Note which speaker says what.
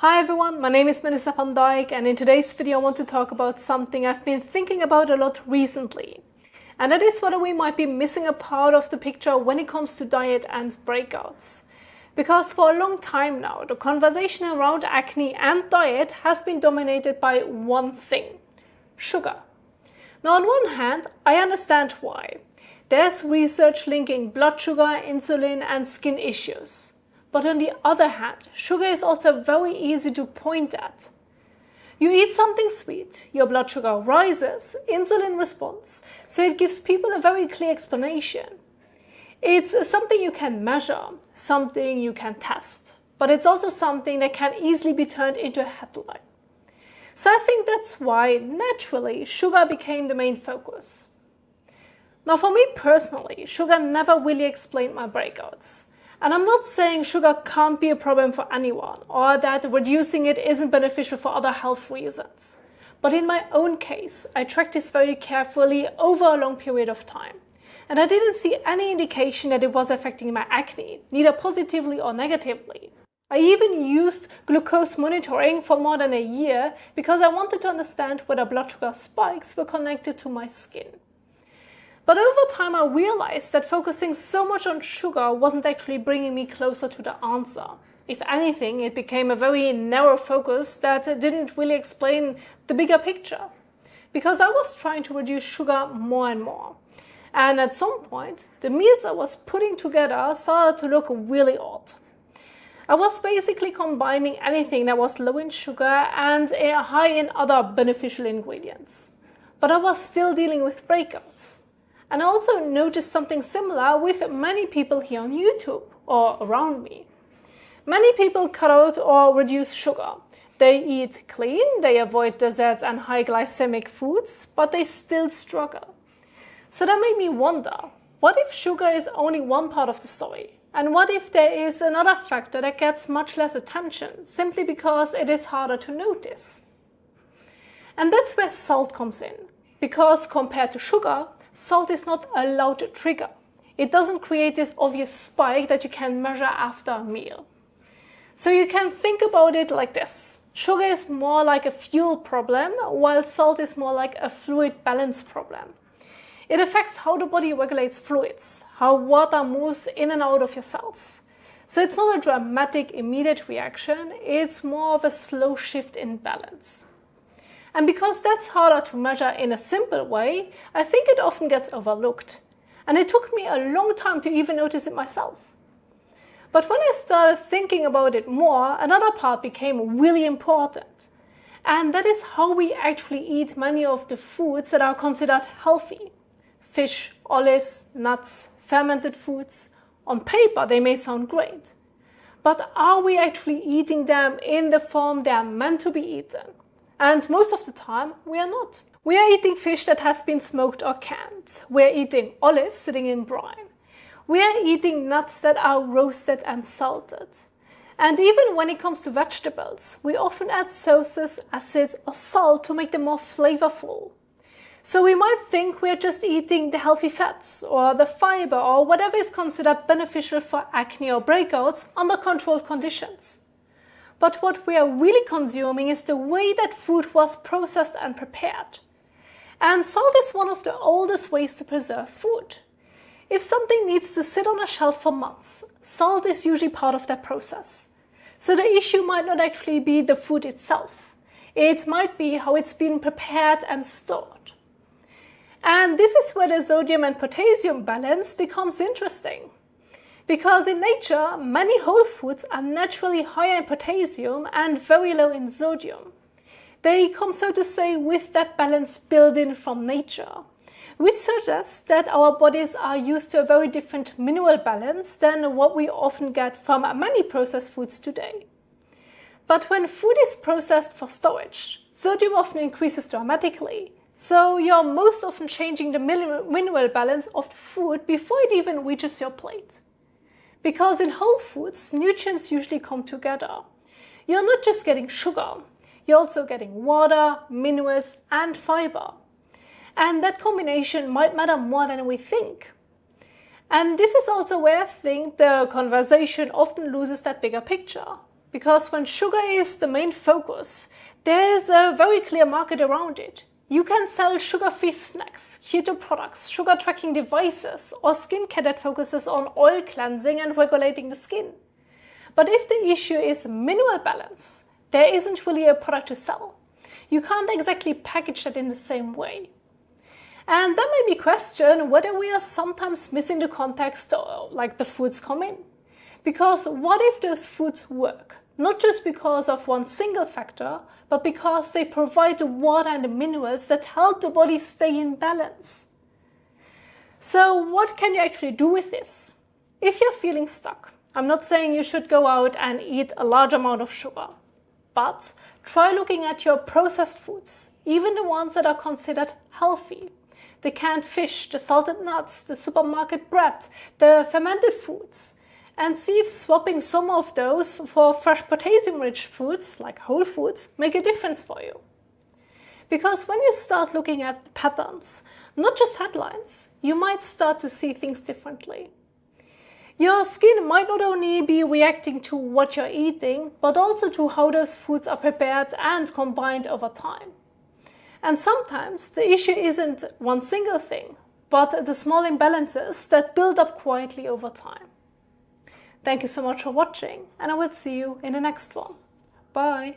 Speaker 1: Hi everyone, my name is Melissa van Dijk, and in today's video I want to talk about something I've been thinking about a lot recently. And that is whether we might be missing a part of the picture when it comes to diet and breakouts. Because for a long time now, the conversation around acne and diet has been dominated by one thing: sugar. Now on one hand, I understand why. There's research linking blood sugar, insulin and skin issues. But on the other hand, sugar is also very easy to point at. You eat something sweet, your blood sugar rises, insulin responds, so it gives people a very clear explanation. It's something you can measure, something you can test, but it's also something that can easily be turned into a headline. So I think that's why, naturally, sugar became the main focus. Now for me personally, sugar never really explained my breakouts. And I'm not saying sugar can't be a problem for anyone, or that reducing it isn't beneficial for other health reasons. But in my own case, I tracked this very carefully over a long period of time. And I didn't see any indication that it was affecting my acne, neither positively or negatively. I even used glucose monitoring for more than a year because I wanted to understand whether blood sugar spikes were connected to my skin. But over time I realized that focusing so much on sugar wasn't actually bringing me closer to the answer. If anything, it became a very narrow focus that didn't really explain the bigger picture. Because I was trying to reduce sugar more and more. And at some point, the meals I was putting together started to look really odd. I was basically combining anything that was low in sugar and high in other beneficial ingredients. But I was still dealing with breakouts. And I also noticed something similar with many people here on YouTube or around me. Many people cut out or reduce sugar. They eat clean, they avoid desserts and high glycemic foods, but they still struggle. So that made me wonder, what if sugar is only one part of the story? And what if there is another factor that gets much less attention, simply because it is harder to notice? And that's where salt comes in. Because compared to sugar, salt is not a loud trigger. It doesn't create this obvious spike that you can measure after a meal. So you can think about it like this. Sugar is more like a fuel problem, while salt is more like a fluid balance problem. It affects how the body regulates fluids, how water moves in and out of your cells. So it's not a dramatic, immediate reaction, it's more of a slow shift in balance. And because that's harder to measure in a simple way, I think it often gets overlooked. And it took me a long time to even notice it myself. But when I started thinking about it more, another part became really important. And that is how we actually eat many of the foods that are considered healthy. Fish, olives, nuts, fermented foods. On paper, they may sound great. But are we actually eating them in the form they are meant to be eaten? And most of the time, we are not. We are eating fish that has been smoked or canned. We are eating olives sitting in brine. We are eating nuts that are roasted and salted. And even when it comes to vegetables, we often add sauces, acids or salt to make them more flavorful. So we might think we are just eating the healthy fats or the fiber or whatever is considered beneficial for acne or breakouts under controlled conditions. But what we are really consuming is the way that food was processed and prepared. And salt is one of the oldest ways to preserve food. If something needs to sit on a shelf for months, salt is usually part of that process. So the issue might not actually be the food itself. It might be how it's been prepared and stored. And this is where the sodium and potassium balance becomes interesting. Because in nature, many whole foods are naturally higher in potassium and very low in sodium. They come, so to say, with that balance built in from nature, which suggests that our bodies are used to a very different mineral balance than what we often get from many processed foods today. But when food is processed for storage, sodium often increases dramatically. So you're most often changing the mineral balance of the food before it even reaches your plate. Because in whole foods, nutrients usually come together. You're not just getting sugar, you're also getting water, minerals and fiber. And that combination might matter more than we think. And this is also where I think the conversation often loses that bigger picture. because when sugar is the main focus, there is a very clear market around it. You can sell sugar-free snacks, keto products, sugar tracking devices, or skincare that focuses on oil cleansing and regulating the skin. But if the issue is mineral balance, there isn't really a product to sell. You can't exactly package that in the same way. And that made me question whether we are sometimes missing the context like the foods come in. Because what if those foods work? Not just because of one single factor, but because they provide the water and the minerals that help the body stay in balance. So what can you actually do with this? If you're feeling stuck, I'm not saying you should go out and eat a large amount of sugar, but try looking at your processed foods, even the ones that are considered healthy. The canned fish, the salted nuts, the supermarket bread, the fermented foods. And see if swapping some of those for fresh potassium-rich foods, like whole foods, make a difference for you. Because when you start looking at patterns, not just headlines, you might start to see things differently. Your skin might not only be reacting to what you're eating, but also to how those foods are prepared and combined over time. And sometimes the issue isn't one single thing, but the small imbalances that build up quietly over time. Thank you so much for watching, and I will see you in the next one. Bye!